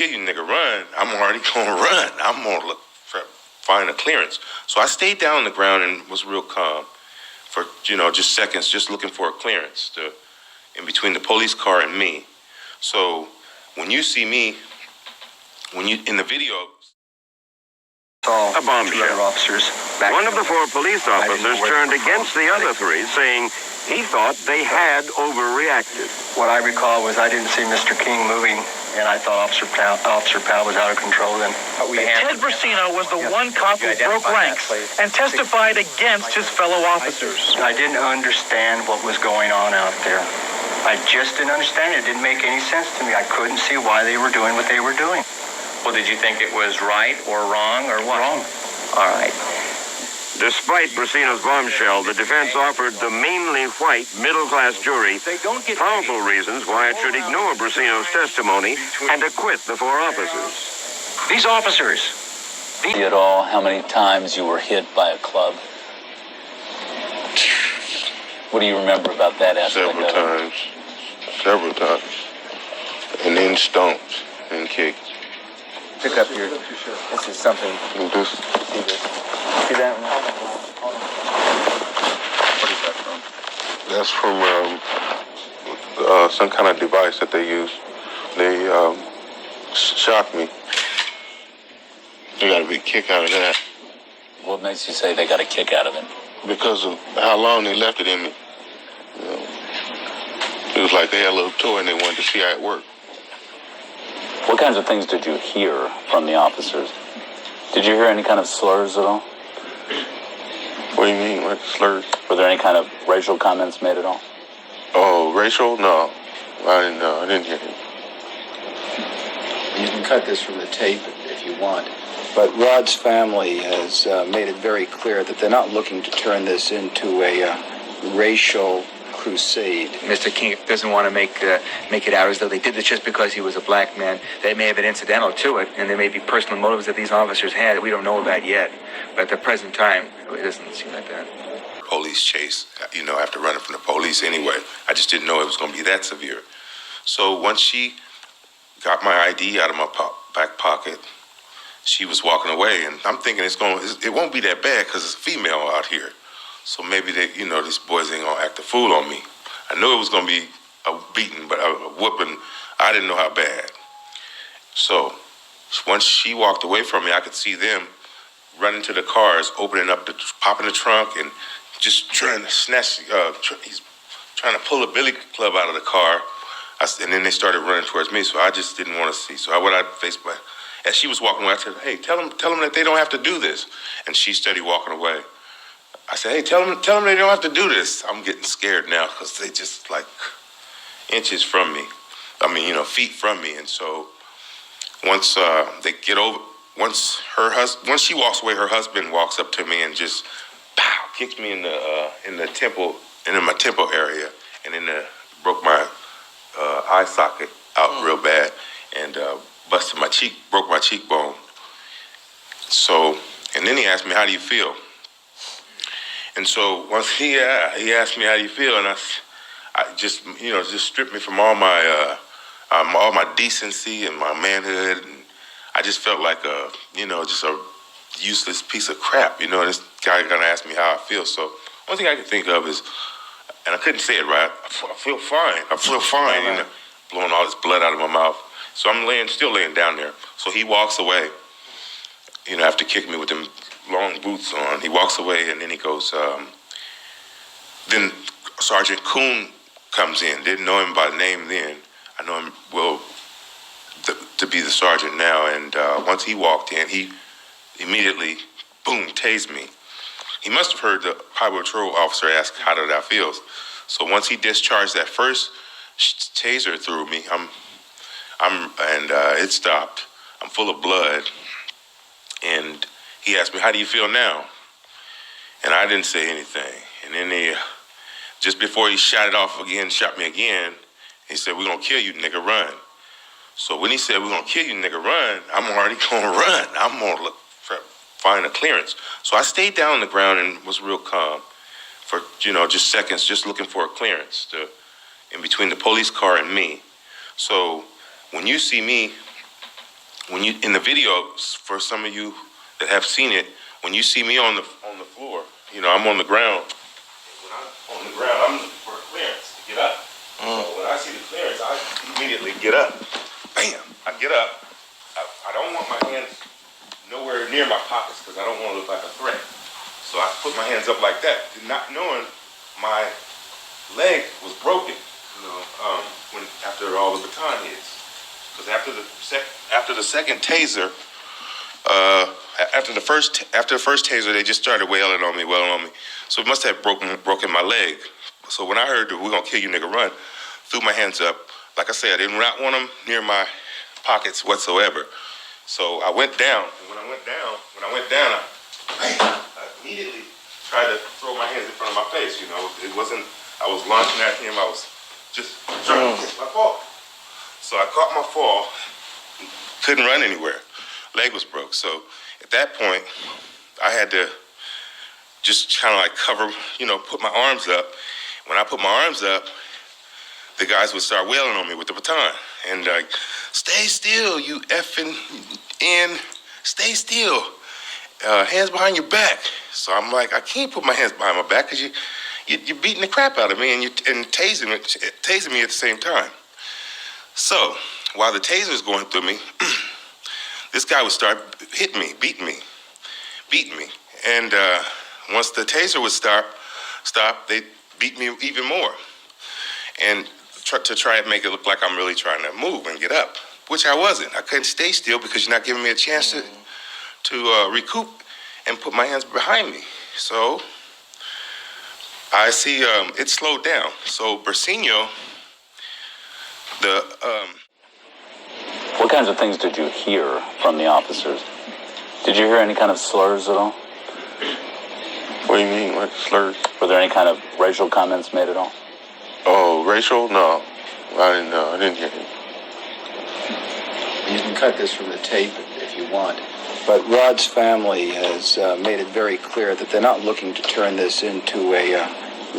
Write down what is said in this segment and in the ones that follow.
kill you, nigga, run, I'm already gonna run. I'm gonna look for find a clearance. So I stayed down on the ground and was real calm for, just seconds, just looking for a clearance in between the police car and me. So when you see me, in the video, a bombshell. One of the 4 police officers turned against the other 3, saying he thought they had overreacted. What I recall was I didn't see Mr. King moving, and I thought Officer Powell was out of control then. Ted Brasino was the one cop who broke ranks and testified against his fellow officers. I didn't understand what was going on out there. I just didn't understand it. It didn't make any sense to me. I couldn't see why they were doing what they were doing. Well, did you think it was right or wrong or what? Wrong. All right. Despite Brasino's bombshell, the defense offered the mainly white middle-class jury powerful reasons why it should ignore Brasino's testimony and acquit the 4 officers. These officers. At all, how many times you were hit by a club? What do you remember about that aspect? Several times. And then stomps and kicks. Pick up your, this is something, see this? See that one? What is that from? That's from some kind of device that they use. They shocked me. They got a big kick out of that. What makes you say they got a kick out of it? Because of how long they left it in me. It was like they had a little toy and they wanted to see how it worked. What kinds of things did you hear from the officers? Did you hear any kind of slurs at all? What do you mean, like slurs? Were there any kind of racial comments made at all? Oh, racial? No. I didn't hear it. You can cut this from the tape if you want. But Rod's family has made it very clear that they're not looking to turn this into a racial crusade. Mr. King doesn't want to make it out as though they did this just because he was a black man. They may have been incidental to it, and there may be personal motives that these officers had that we don't know about yet. But at the present time, it doesn't seem like that. Police chase, after running from the police anyway. I just didn't know it was going to be that severe. So once she got my ID out of my back pocket, she was walking away, and I'm thinking it won't be that bad because it's a female out here. So maybe these boys ain't gonna act a fool on me. I knew it was gonna be a beating, but a whooping, I didn't know how bad. So once she walked away from me, I could see them running to the cars, popping the trunk, and just trying to snatch. He's trying to pull a billy club out of the car, and then they started running towards me. So I just didn't want to see. So I faced my. As she was walking away, I said, "Hey, tell them that they don't have to do this." And she started walking away. I said, "Hey, tell them they don't have to do this." I'm getting scared now because they just like inches from me. Feet from me. And so once they get over, once she walks away, her husband walks up to me and just pow, kicks me in the temple and in my temple area, and then broke my eye socket out real bad, and busted my cheek, broke my cheekbone. So, and then he asked me, "How do you feel?" And so once he asked me, "How do you feel?" And I just stripped me from all my decency and my manhood, and I just felt like just a useless piece of crap. This guy gonna ask me how I feel. So one thing I could think of is, and I couldn't say it right, I feel fine. I feel fine. Blowing all this blood out of my mouth. So I'm still laying down there. So he walks away. After kicking me with them long boots on, he walks away, and then he goes. Then Sergeant Kuhn comes in. Didn't know him by name then. I know him well to be the sergeant now. And once he walked in, he immediately, boom, tased me. He must have heard the highway patrol officer ask, "How did I feel?" So once he discharged that first taser through me, it stopped. I'm full of blood, and he asked me, "How do you feel now?" And I didn't say anything. And then just before he shot me again, he said, "We're gonna kill you, nigga, run." So when he said, "We're gonna kill you, nigga, run," I'm already gonna run. I'm gonna find a clearance. So I stayed down on the ground and was real calm for just seconds, just looking for a clearance in between the police car and me. So when you see me when you in the videos, for some of you that have seen it, when you see me on the floor, I'm on the ground. When I'm on the ground, I'm looking for a clearance to get up. So when I see the clearance, I immediately get up. Bam! I get up. I don't want my hands nowhere near my pockets because I don't want to look like a threat. So I put my hands up like that, not knowing my leg was broken. When after all the baton hits, because after the second taser, after the first taser, they just started wailing on me. So it must have broken my leg. So when I heard that "we're gonna kill you, nigga, run," threw my hands up. Like I said, I did not want them near my pockets whatsoever. So I went down, and when I went down, I immediately tried to throw my hands in front of my face. It wasn't. I was launching at him. I was just trying to catch my fall. So I caught my fall. Couldn't run anywhere. Leg was broke. So at that point, I had to just kind of like cover, put my arms up. When I put my arms up, the guys would start wailing on me with the baton. And like, "Stay still, you effing N. Stay still. Hands behind your back." So I'm like, I can't put my hands behind my back because you're beating the crap out of me and tasing me at the same time. So while the taser is going through me, this guy would start hitting me, beating me. And once the taser would stop, they beat me even more. And to try and make it look like I'm really trying to move and get up, which I wasn't. I couldn't stay still because you're not giving me a chance to recoup and put my hands behind me. So I see it slowed down. So Bersinho, What kinds of things did you hear from the officers? Did you hear any kind of slurs at all? What do you mean, what slurs? Were there any kind of racial comments made at all? Oh, racial? No, I didn't know. I didn't hear it. You can cut this from the tape if you want. But Rod's family has made it very clear that they're not looking to turn this into a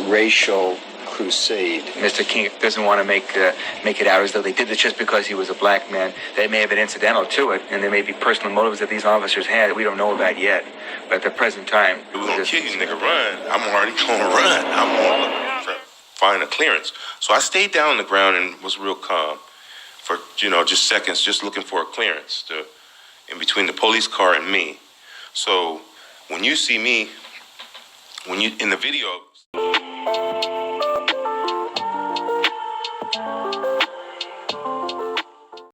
racial crusade. Mr. King doesn't want to make it out as though they did this just because he was a black man. That may have been incidental to it, and there may be personal motives that these officers had that we don't know about yet. But at the present time, "We're gonna kill you, nigga, run." I'm already gonna run. I'm gonna find a clearance. So I stayed down on the ground and was real calm for just seconds, just looking for a clearance in between the police car and me. So when you see me, in the video.